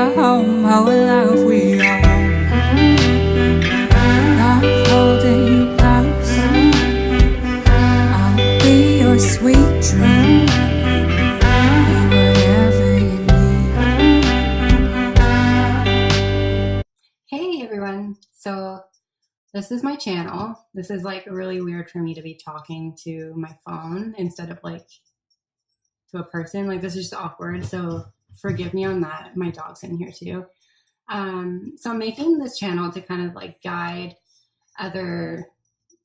a home, how alive we are. Love holding you close. I'll be your sweet dream. Be whatever you need. Hey everyone. So this is my channel. This is like really weird for me to be talking to my phone instead of like to a person. Like this is just awkward. So forgive me on that. My dog's in here too. So I'm making this channel to kind of like guide other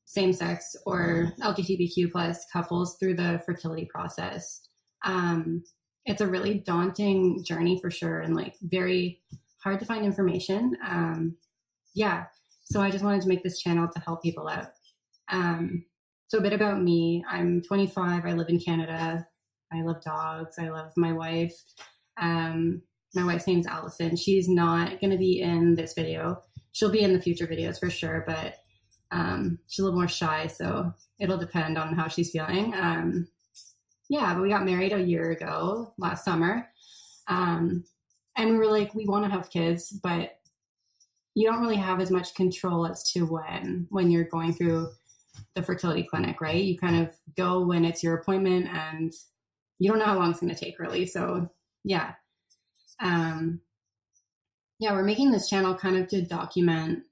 same-sex or LGBTQ plus couples through the fertility process. It's a really daunting journey for sure, and like very hard to find information. So I just wanted to make this channel to help people out. So a bit about me. I'm 25. I live in Canada. I love dogs. I love my wife. My wife's name's Allison. She's not going to be in this video. She'll be in the future videos for sure, but she's a little more shy, so it'll depend on how she's feeling. But we got married a year ago, last summer. And we were like, we want to have kids, but you don't really have as much control as to when you're going through the fertility clinic, right? You kind of go when it's your appointment and you don't know how long it's going to take really. So we're making this channel kind of to document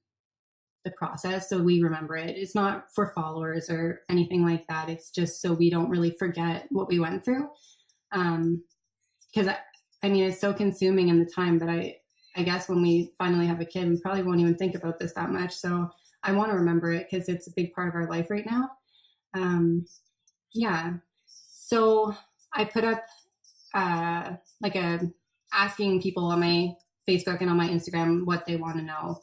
the process so we remember it. It's not for followers or anything like that. It's just so we don't really forget what we went through. Because I mean, it's so consuming in the time, but I guess when we finally have a kid, we probably won't even think about this that much. So I want to remember it because it's a big part of our life right now. So I put up asking people on my Facebook and on my Instagram what they want to know.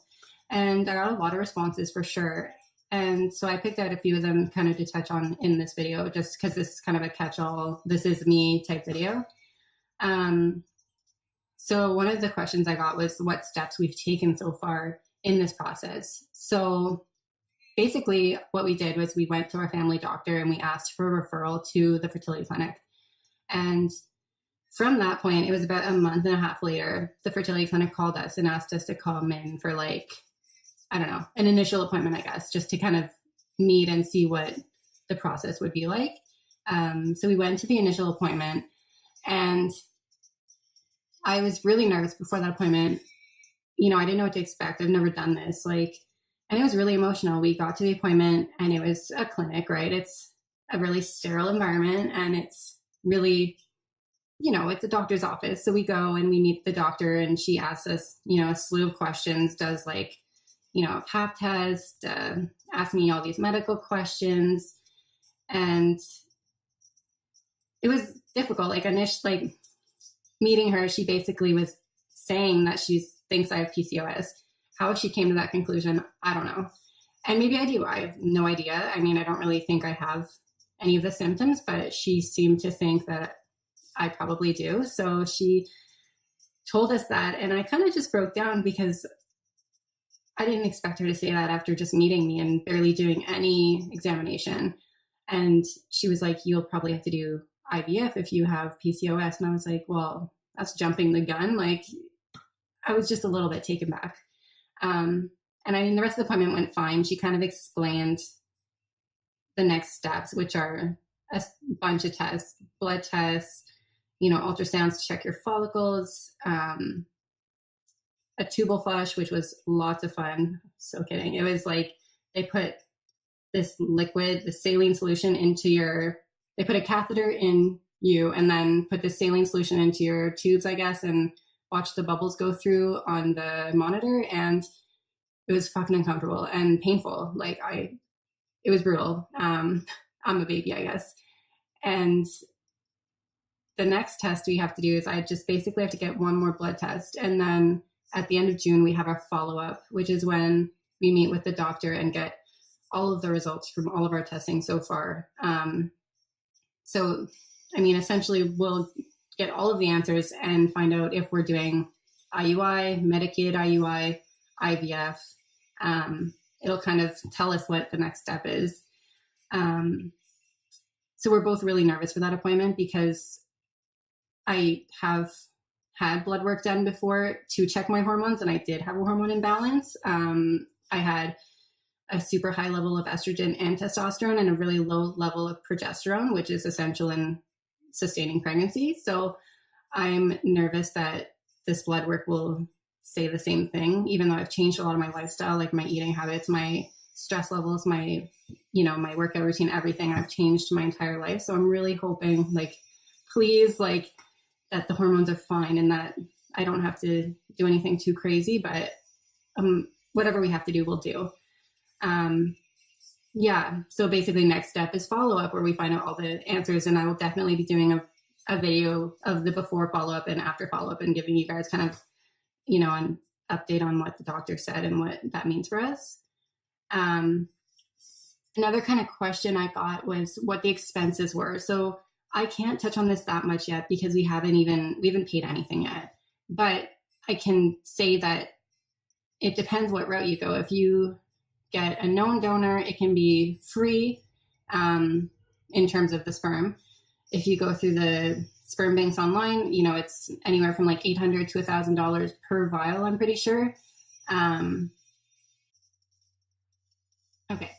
And I got a lot of responses for sure. And so I picked out a few of them kind of to touch on in this video, just because this is kind of a catch-all, this is me type video. So one of the questions I got was what steps we've taken so far in this process. So basically what we did was we went to our family doctor and we asked for a referral to the fertility clinic. And from that point, it was about a month and a half later, the fertility clinic called us and asked us to come in for an initial appointment, I guess, just to kind of meet and see what the process would be like. So we went to the initial appointment and I was really nervous before that appointment. I didn't know what to expect. I've never done this. And it was really emotional. We got to the appointment and it was a clinic, right? It's a really sterile environment and it's really, it's a doctor's office. So we go and we meet the doctor and she asks us, a slew of questions, does a pap test, asks me all these medical questions. And it was difficult. Meeting her, she basically was saying that she thinks I have PCOS. How she came to that conclusion, I don't know. And maybe I do. I have no idea. I mean, I don't really think I have any of the symptoms, but she seemed to think that I probably do. So she told us that. And I kind of just broke down because I didn't expect her to say that after just meeting me and barely doing any examination. And she was like, you'll probably have to do IVF if you have PCOS. And I was like, well, that's jumping the gun. I was just a little bit taken back. And I mean, the rest of the appointment went fine. She kind of explained the next steps, which are a bunch of tests, blood tests, ultrasounds to check your follicles, a tubal flush, which was lots of fun. So kidding. It was like they put this liquid, the saline solution they put a catheter in you and then put the saline solution into your tubes, I guess, and watch the bubbles go through on the monitor. And it was fucking uncomfortable and painful. It was brutal. I'm a baby, I guess. And the next test we have to do is I just basically have to get one more blood test. And then at the end of June, we have our follow-up, which is when we meet with the doctor and get all of the results from all of our testing so far. Essentially we'll get all of the answers and find out if we're doing IUI, medicated IUI, IVF. It'll kind of tell us what the next step is. So we're both really nervous for that appointment because I have had blood work done before to check my hormones, and I did have a hormone imbalance. I had a super high level of estrogen and testosterone and a really low level of progesterone, which is essential in sustaining pregnancy. So I'm nervous that this blood work will say the same thing, even though I've changed a lot of my lifestyle, like my eating habits, my stress levels, my, my workout routine, everything. I've changed my entire life. So I'm really hoping, like, please, like, that the hormones are fine and that I don't have to do anything too crazy, but whatever we have to do, we'll do. So basically next step is follow-up, where we find out all the answers, and I will definitely be doing a video of the before follow-up and after follow-up and giving you guys kind of, an update on what the doctor said and what that means for us. Another kind of question I got was what the expenses were. So I can't touch on this that much yet because we haven't paid anything yet, but I can say that it depends what route you go. If you get a known donor, it can be free in terms of the sperm. If you go through the sperm banks online, it's anywhere from like $800 to $1,000 per vial, I'm pretty sure. Okay.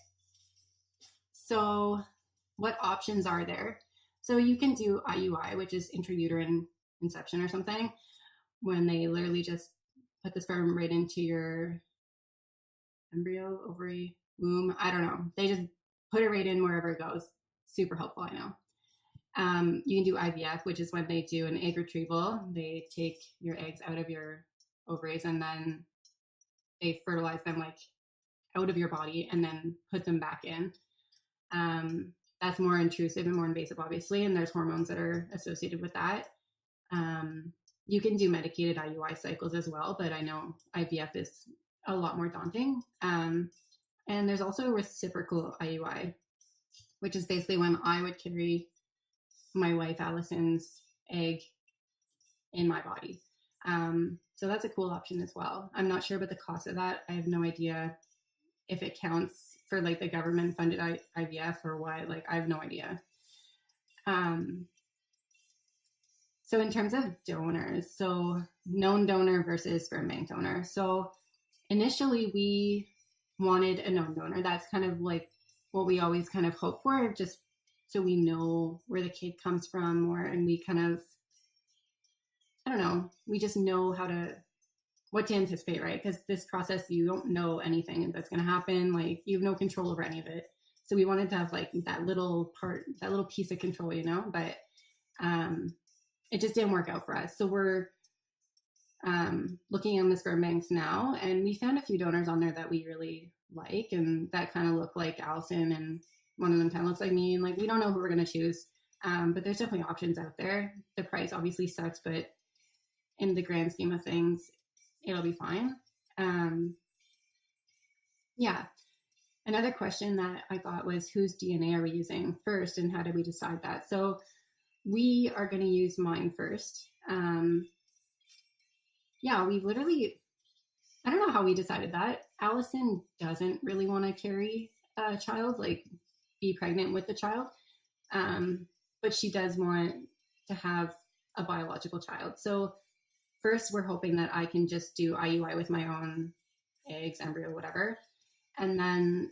So what options are there? So you can do IUI, which is intrauterine inception or something, when they literally just put the sperm right into your embryo, ovary, womb. I don't know. They just put it right in wherever it goes. Super helpful, I know. You can do IVF, which is when they do an egg retrieval. They take your eggs out of your ovaries and then they fertilize them like out of your body and then put them back in. That's more intrusive and more invasive, obviously, and there's hormones that are associated with that. You can do medicated IUI cycles as well, but I know IVF is a lot more daunting. And there's also reciprocal IUI, which is basically when I would carry my wife Allison's egg in my body. So that's a cool option as well. I'm not sure about the cost of that. I have no idea if it counts for like the government funded IVF or what. Like, I have no idea. So in terms of donors, so known donor versus sperm bank donor. So initially we wanted a known donor. That's kind of like what we always kind of hope for, just so we know where the kid comes from, and we kind of, I don't know, we just know what to anticipate, right? Because this process, you don't know anything that's going to happen. Like, you have no control over any of it. So we wanted to have like that little piece of control, but it just didn't work out for us. So we're looking on the sperm banks now, and we found a few donors on there that we really like, and that kind of look like Allison, and one of them kind of looks like me, and like, we don't know who we're going to choose. But there's definitely options out there. The price obviously sucks, but in the grand scheme of things, it'll be fine. Another question that I got was, whose DNA are we using first, and how did we decide that? So we are going to use mine first. We literally, I don't know how we decided that. Allison doesn't really want to carry a child, like be pregnant with the child. But she does want to have a biological child. So first, we're hoping that I can just do IUI with my own eggs, embryo, whatever. And then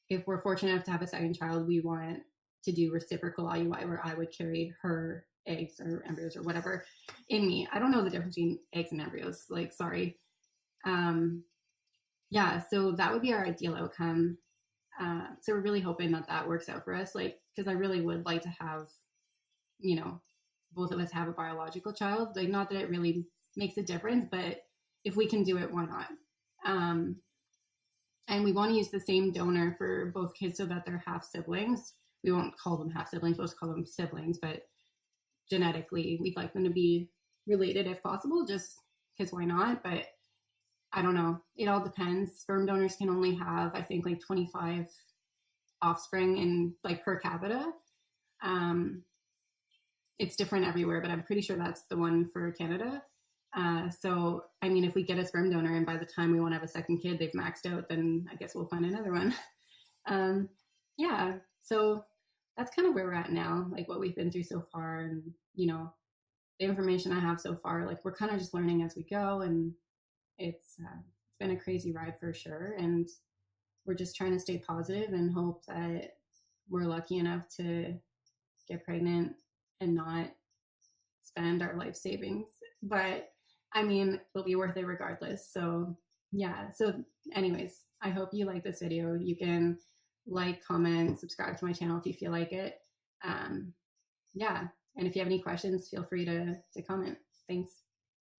if we're fortunate enough to have a second child, we want to do reciprocal IUI, where I would carry her eggs or embryos or whatever in me. I don't know the difference between eggs and embryos, like, sorry. So that would be our ideal outcome. So we're really hoping that works out for us, like, because I really would like to have, both of us have a biological child. Like, not that it really makes a difference, but if we can do it, why not? And we want to use the same donor for both kids so that they're half siblings. We won't call them half siblings, we'll just call them siblings, but genetically we'd like them to be related if possible, just because why not? But I don't know, it all depends. Sperm donors can only have, I think, like 25 offspring in like per capita. It's different everywhere, but I'm pretty sure that's the one for Canada. So, I mean, if we get a sperm donor and by the time we want to have a second kid, they've maxed out, then I guess we'll find another one. So that's kind of where we're at now, like what we've been through so far, and, the information I have so far, like we're kind of just learning as we go, and it's been a crazy ride for sure. And we're just trying to stay positive and hope that we're lucky enough to get pregnant and not spend our life savings. But I mean, it'll be worth it regardless. So yeah. So anyways, I hope you like this video. You can like, comment, subscribe to my channel if you feel like it. Yeah. And if you have any questions, feel free to comment. Thanks.